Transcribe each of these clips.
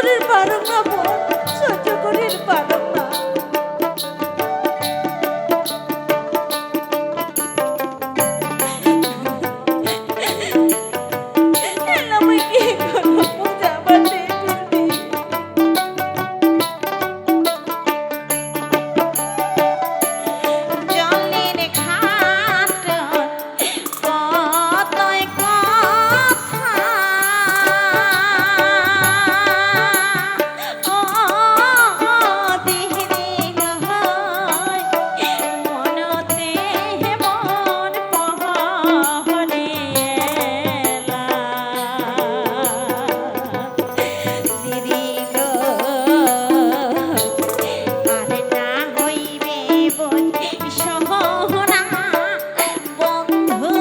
করির পারো না বোন, সহ্য করির পারো না। আমি কি করবো পূজা বাটে জলের ঘাট কতই কথা ও দেহরে লহায় মনতে মন পহরে এলা দিদি গো আর না হইবে বোন সহনা বন্ধু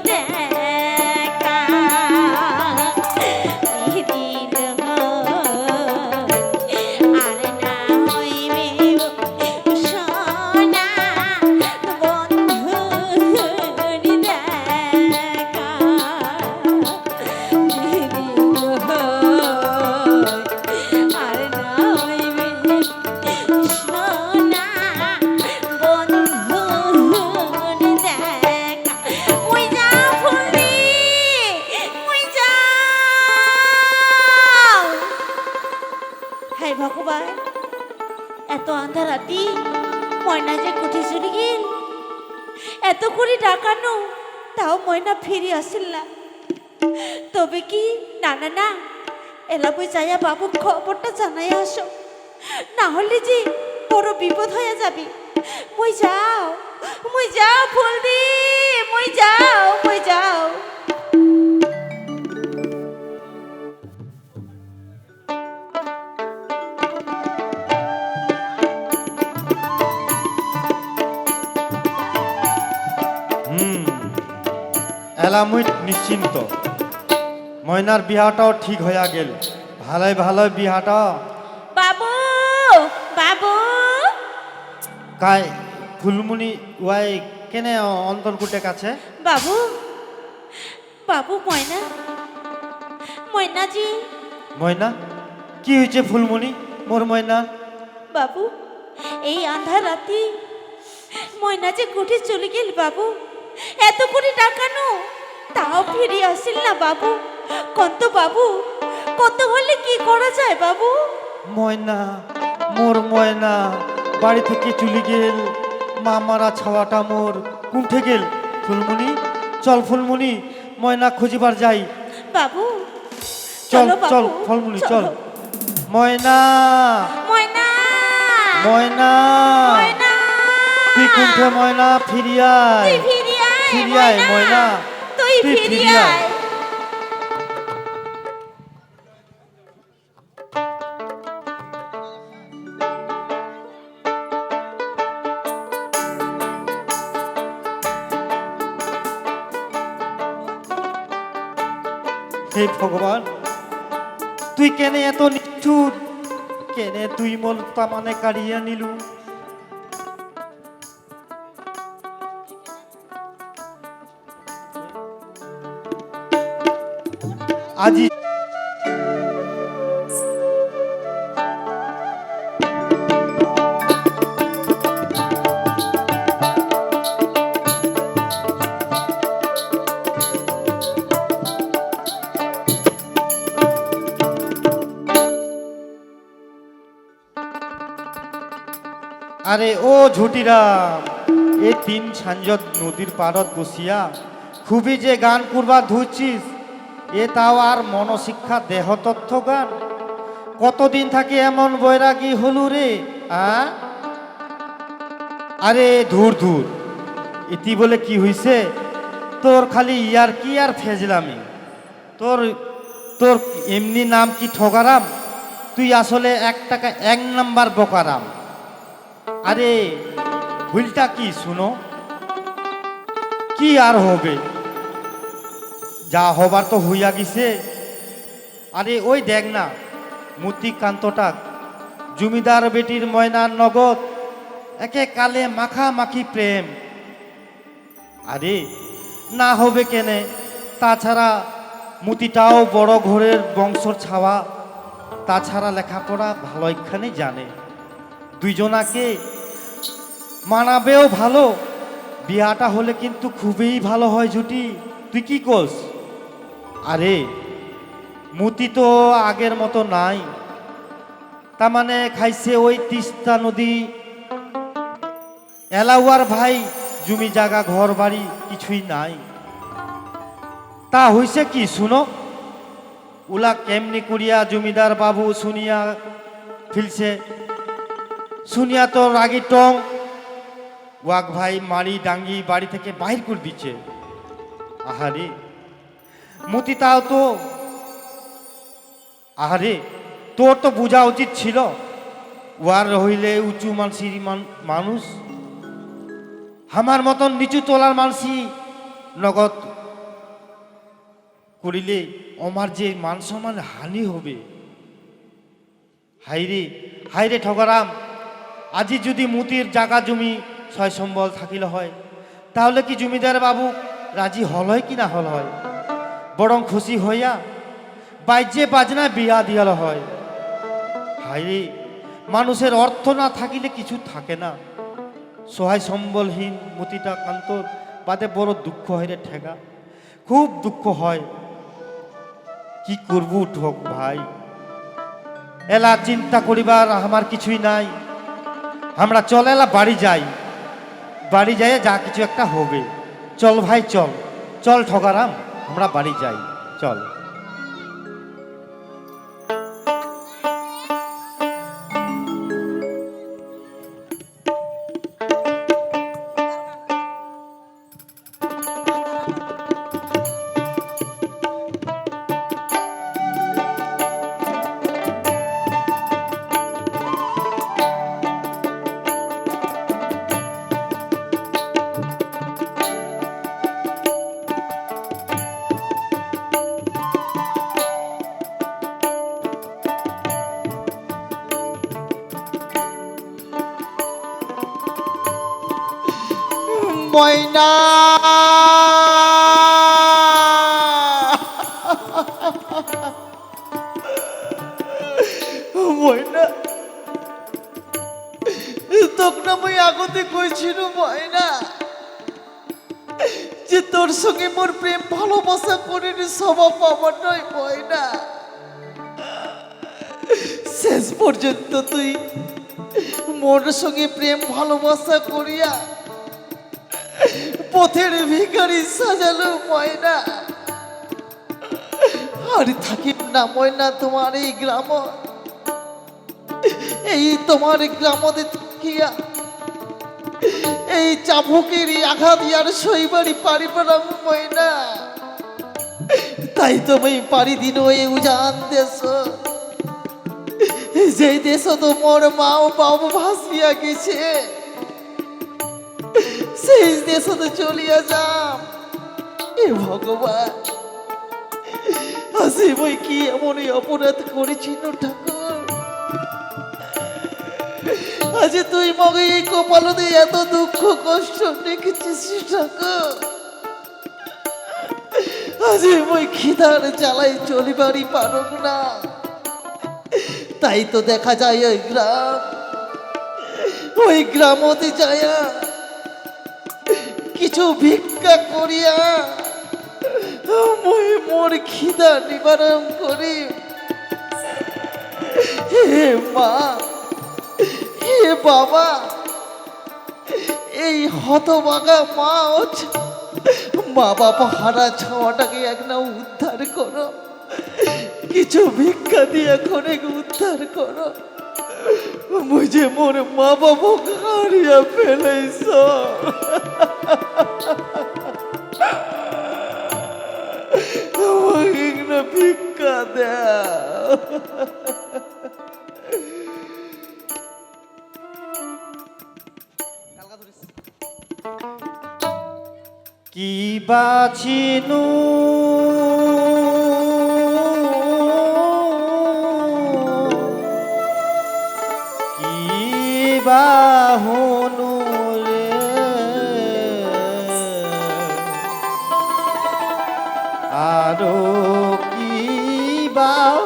দেখা দিদি গো আর না হইবে সোনা বন্ধু দেখা দিদি গো আর না হইবে সোনা বন্ধু দেখা ওই যা ফুলদি ওই যা। হাই ভগবান, এত আন্ধার রাতি ময়না যে কোঠে চলে গেল, এত করে ডাকানো তাও ময়না ফিরে আসিল না। তবে কি না না না, এলা বই যাইয়া বাবু খবরটা জানাই আসো, না হলে যে বড় বিপদ হয়ে যাবে। মই যাও ফুলদি, মই যাও। এলা মুই নিশ্চিন্ত, ময়নার বিহাটাও ঠিক হইয়া গেল। ভালোই ভালোই বিহাটা বাবু বাবু কাই ফুলমুনি ওয়াই কেনে অন্তর্কুটে কাছে। বাবু বাবু ময়না, ময়নাজি। ময়না কি হয়েছে ফুলমুনি মোর ময়না? বাবু এই আন্ধার রাতি ময়না যে কোঠে চলে গেল বাবু, এত করে ডাকানো তাও ফিরে আসিল না বাবু। কত বাবু, কত হলে কি করা যায় বাবু? ময়না মোর ময়না বাড়ি থেকে চলে গেল, মা মারা ছাওয়াটা মোর কুণ্ঠে গেল। ফুলমুনি চল ফুলমুনি, ময়না খুঁজিবার যাই। বাবু চল চলো বাবু, চল ফুলমুনি চল। চলো। ময়না ময়না ময়না ময়না তুই কুণ্ঠে ময়না ফিরিয়ায়, তুই ফিরে আয় ফিরিয়ায় ময়না, তুই তুই ফিরে ফিরে আয়। আয়। হে ভগবান, তুই কেনে এত নিষ্ঠুর, কেনে তুই মোর তামানে কাড়িয়া নিলু। আজি আরে ও ঝুটিরাম, এ তিন সাঞ্জত নদীর পারত বসিয়া খুবই যে গান করবা ধুচ্ছিস, এ তাও আর মনশিক্ষা দেহতত্ত্ব গান। কতদিন থাকি এমন বৈরাগী হলু রে? আরে ধুর ধুর, ইতি বলে কি হইছে তোর? খালি ইয়ার কি আর ফেজলামি। তোর তোর এমনি নাম কি ঠগারাম? তুই আসলে 1 টাকা 1 নাম্বার বোকারাম। আরে ভুলটা কি শুনো, কি আর হবে, যা হবার তো হইয়া গেছে। আরে ওই দেখ না মূর্তিকান্তটা, জমিদার বেটির ময়নার নগদ, একে কালে মাখামাখি প্রেম। আরে না হবে কেনে, তাছাড়া মতিটাও বড় ঘরের বংশর ছাওয়া, তাছাড়া লেখাপড়া ভালো এখানে জানে, দুইজনাকে মানাবেও ভালো, বিয়াটা হলে কিন্তু খুবই ভালো হয় জুটি। তুই কি কোস? আরে মতি তো আগের মতো নাই, তার মানে খাইছে ওই তিস্তা নদী, এলাউয়ার ভাই জমি জায়গা ঘর বাড়ি কিছুই নাই। তা হইছে কি শুনো, উলা কেমনি করিয়া জমিদার বাবু শুনিয়া ফিলছে, শুনিয়া তো রাগি টং ওয়াক ভাই মারি ডাঙ্গি বাড়ি থেকে বাহির করে দিচ্ছে। আহারে মতি, তাও তো আহারে তোর তো বোঝা উচিত ছিল, ওয়ার হইলে উঁচু মানসির মানুষ, আমার মতন নিচু তোলার মানসি নগদ করিলে আমার যে মান সম্মান হানি হবে। হাইরে হাইরে ঠগরাম, আজি যদি মতির জাগা জমি ছয় সম্বল থাকিলে হয়, তাহলে কি জমিদার বাবু রাজি হল হয় কি না হল হয়, বরং খুশি হইয়া বাইজে বাজনা বিয়া দিয়াল হয়। হাইরে মানুষের অর্থ না থাকিলে কিছু থাকে না, সহায় সম্বলহীন মতিটা কান্তর বাদে বড় দুঃখ হয় রে ঠেকা, খুব দুঃখ হয়। কি করব ঠক ভাই, এলা চিন্তা করিবার আমার কিছুই নাই, আমরা চল এলা বাড়ি যাই, বাড়ি যাই যা কিছু একটা হবে। চল ভাই চল, চল ঠগারাম আমরা বাড়ি যাই, চল। ময়না ময়না, তোকে আমি আগতে কইছিল ময়না যে তোর সঙ্গে মোর প্রেম ভালোবাসা করে স্বভাব পাবার নয় ময়না। শেষ পর্যন্ত তুই মোর সঙ্গে প্রেম ভালোবাসা করিয়া পথের ভিখারি সাজালো ময়না। আর থাকিব না ময়না তোমার এই গ্রাম, এই তোমার গ্রাম দেখিয়া এই চাবুকের আঘাত আর সইবারি পারিব না ময়না। তাই তুমি পারি দিন ওই উজান দেশ, যেই দেশ তো মোর মা ও বাবু ভাসিয়া গেছে, সেই দেশে চলিয়া যাম। এ ভগবান, আসি বই কি এমন অপরাধ করেছিল ঠাকুর, আজ তুই মগে এই কপাল দিয়ে এত দুঃখ কষ্ট রেখেছিস ঠাকুর। আজ বই খিদার জ্বালাই চলিবারই পারক না। তাই তো দেখা যায় ওই গ্রামতে যায়া কিছু ভিক্ষা করিয়া মই মোর খিদা নিবারণ করি। হে মা, হে বাবা, এই হতভাগা মা বাবা হারা ছাওয়াটাকে একনা উদ্ধার করো, কিছু ভিক্ষা দিয়ে এখন উদ্ধার করো। মুঝে মোর মা বাবা হারিয়া ফেলেছ, আমাকে না ভিক্ষা দাও। কি বাছিনু কি বাহনু রে, আরো কি বাহ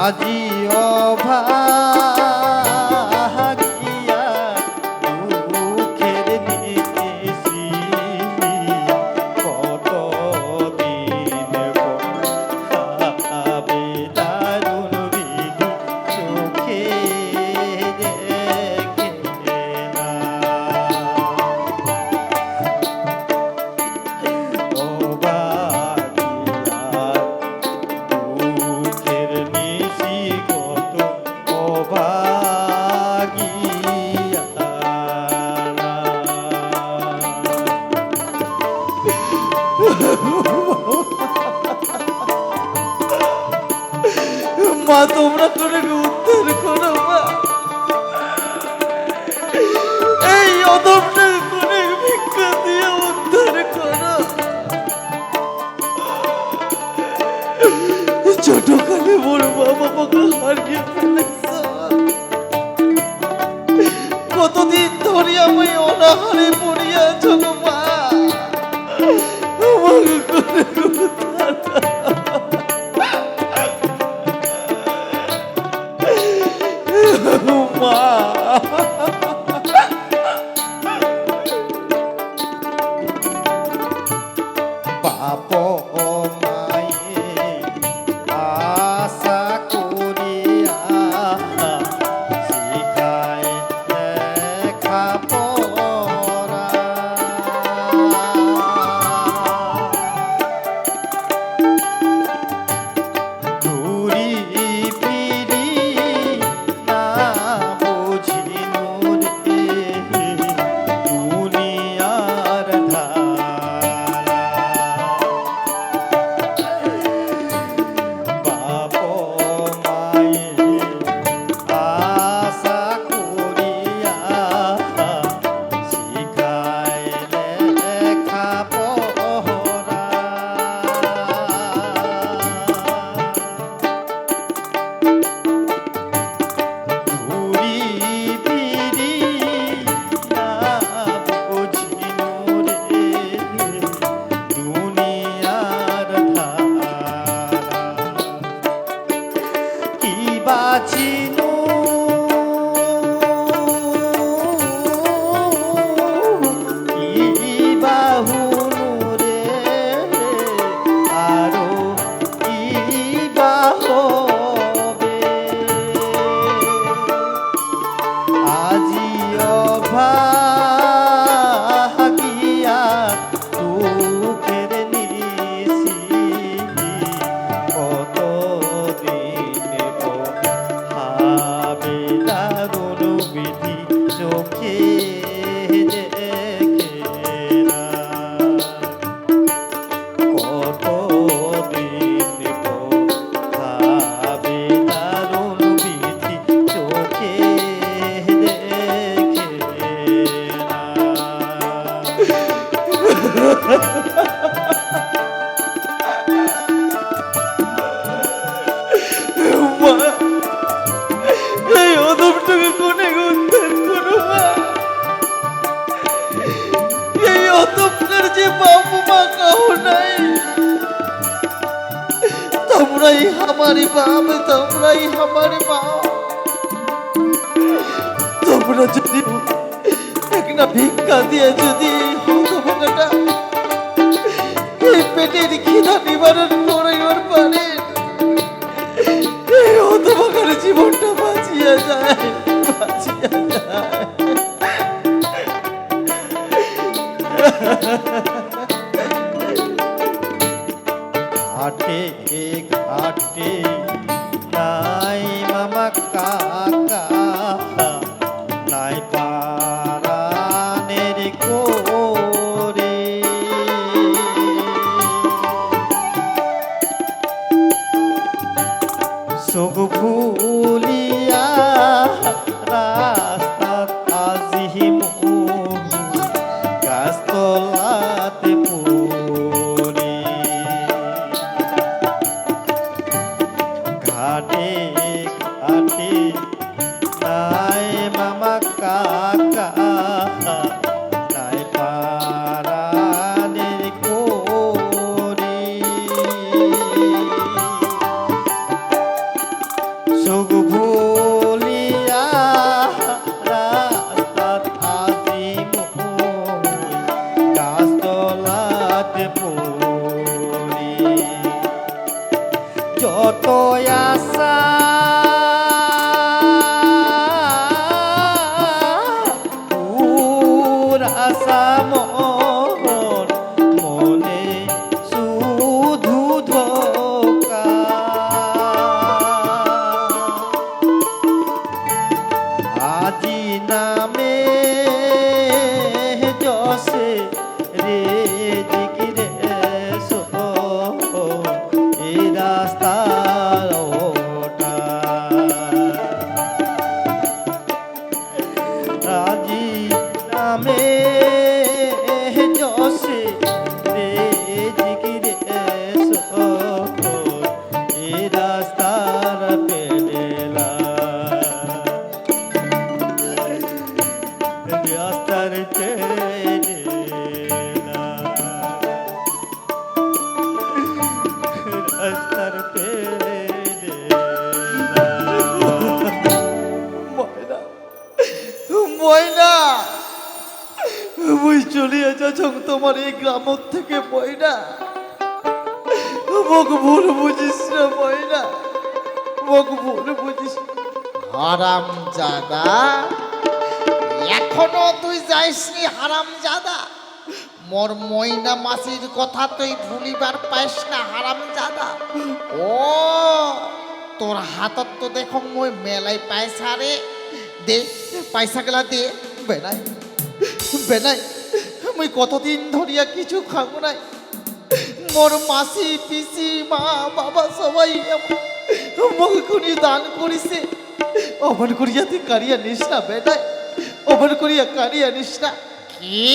আজি অভাগিয়া দুঃখের নিতেছি কতদিন পাবে দারুণ বিধি চোখে দেখে না দুঃখের নিশি কত অভাগিয়া মা তোমরা করে উদ্ধার করো মা, এই অদমটাকে করে ভিক্ষা দিয়ে উদ্ধার করো। ছোটকালে মোর মা বাবাকে হারিয়ে ফেলেছ, কতদিন ধরে আমি অনাহারে পড়িয়া আছো গো মা, আমাকে করে উদ্ধার মা। বাপ মায়ে আশা করিয়া শিখায় লেখা পড়া ঘুরি ফিরি না বুঝিনু রে দুনিয়ার ধারা বাপ মায়ে আশা করিয়া শিখায় লেখা পড়া ঘুরি ফিরি না বুঝিনু রে দুনিয়ার ধারা কি বাঁচিনু কি বাহুনু রে আরো কি বাহবে আজি অভাগিয়া দুঃখের নিশি কতদিন পাবে দারুণ বিধি চোখে দেখে না কতদিন পাবে দারুণ বিধি চোখে দেখে না মা, এই অদমটাকে কোনে উদ্ধার করো মা, এই অদমটার যে বাপ মা কাউ নাই, তোমরাই আমারি বাপ, তোমরাই আমারি মা। তোমরা যদি একটা ভিক্ষা দিয়ে যদি হতভাগাটা এই পেটের খিদা নিবারণ করাইবার পারে, এই হতভাগার জীবনটা বাঁচিয়া যায়, বাঁচিয়া যায়। ঘাটে ঘাটে নাই মামা কাকা নাই পারানের কোরে চোখ ভুলিয়া রাস্তা আজি গাছতলাতে পড়ে আশা আশা মন মনে শুধু ধোকা আজি নামে যশে রে জিগিরে সো এই রাস্তার ওটা আজি নামে যশে রে জিগিরে সো এই রাস্তার পেলেলা রাস্তার পেলেলা রাস্তার পেলেলা ময়না ময়না মুই চলিয়া যাচ্ছ তোমার এই গ্রাম থেকে ময়না মোক ভুল বুঝিস না ময়না মোক ভুল বুঝিস হারাম জাদা এখনো তুই যাইসনি হারাম জাদা মোর ময়না মাসির কথা তুই ভুলিবার পাইস না হারাম জাদা ও তোর হাতত তো দেখো মই মেলাই পয়সা রে দে পয়সা গেলা দে বেনাই বেনাই মুই কতদিন ধরিয়া কিছু খাবো নাই মোর মাসি পিসি মা বাবা সবাই মোক খুনি দান করিছে অমন করিয়া তুই কারিয়া নিস না বেনাই অমন করিয়া কারিয়া নিস না কি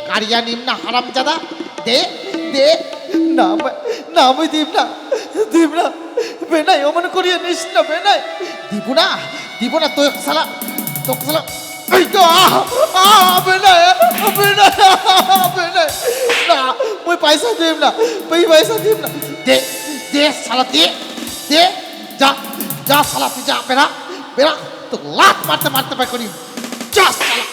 কারিয়া নিম না হারাম জাদা দে দে না না আমি দিব না বেনাই অমন করিয়া নিস না বেনাই দিব না তো সালা এই তো বেনাই না মুই পয়সা দিব না পয়সা দিব না দে দে সালা দে দে যা যা সালা তুই যা বেরা তো লাত মারতে পাই করি যা সালা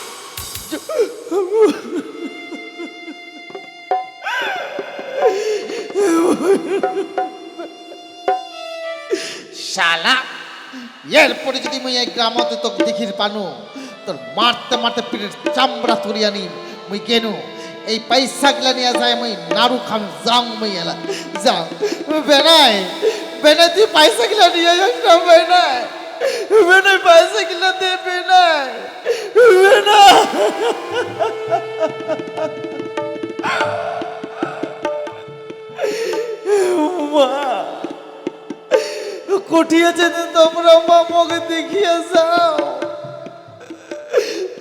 শালা এরপরে যদি মুই এই গ্রামতে তোকে দেখির পানু তোর মারতে পিঠের চামড়া তুলিয়া নি মুই কেনু এই পয়সা গুলা নিয়ে যায় মুই নাড়ু খাম যাও মুই এলা যাও বেনাই তুই পয়সা গুলা নিয়ে যাস না বেনাই পয়সা গুলা দে বেনাই মা কঠিয়া যেতে তোমরা মা মগে দেখিয়া যাও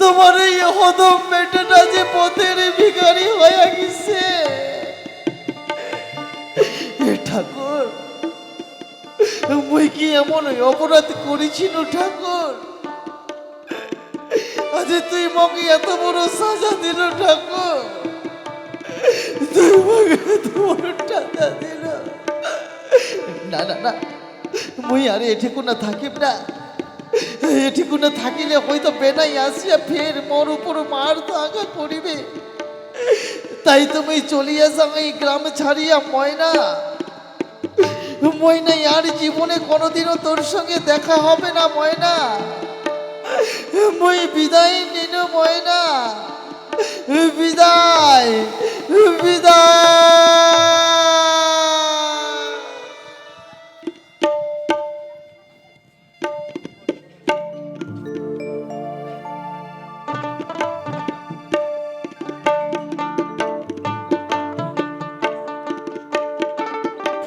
তোমার এই হদম মেয়েটা যে পথের ভিখারি হয়ে গেছে ঠাকুর মুই কি এমন অপরাধ করেছিল ঠাকুর আজ তুই মগে এত বড় সাজা দিল ঠাকুর তুই মগে এত বড় সাজা দিল না মুই আরে এঠিকুনা থাকিব না এঠিকুনা থাকিলে হয়তো বেনাই আসিয়া ফের মোর উপর মার দাগা করিবে তাই তুমি চলিয়া যাও এই গ্রাম ছাড়িয়া ময়না আর জীবনে কোনোদিনও তোর সঙ্গে দেখা হবে না ময়না মই বিদায় নিন ময়না বিদায়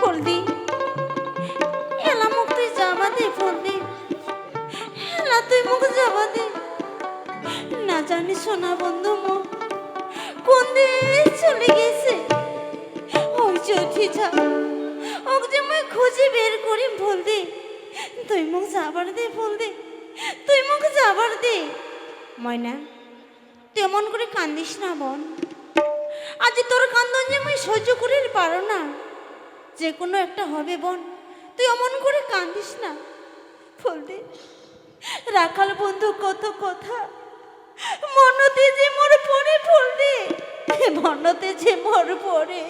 ফলদি এলা মুখ তুই যাবা দে ফলদি এলা তুই মুখ যাবা দে না জানি সোনা বন্ধু মুখ কোন দিন চলে গেছে ওই চটি যা ওক যে মই খুঁজে বের করি ফলদি তুই মুখ যাবার দে ফলদি তুই মুখ যাবার দে ময়না তুই এমন করে কান্দিস না বোন আজ তোর কান্দন যে মই সহ্য করে পারো না যে কোনো একটা হবে বোন তুই অমন করে কান্দিস না ফলদি রাখাল বন্ধু কত কথা মনতে যে মোর পড়ে ফলদি মনতে যে মোর পড়ে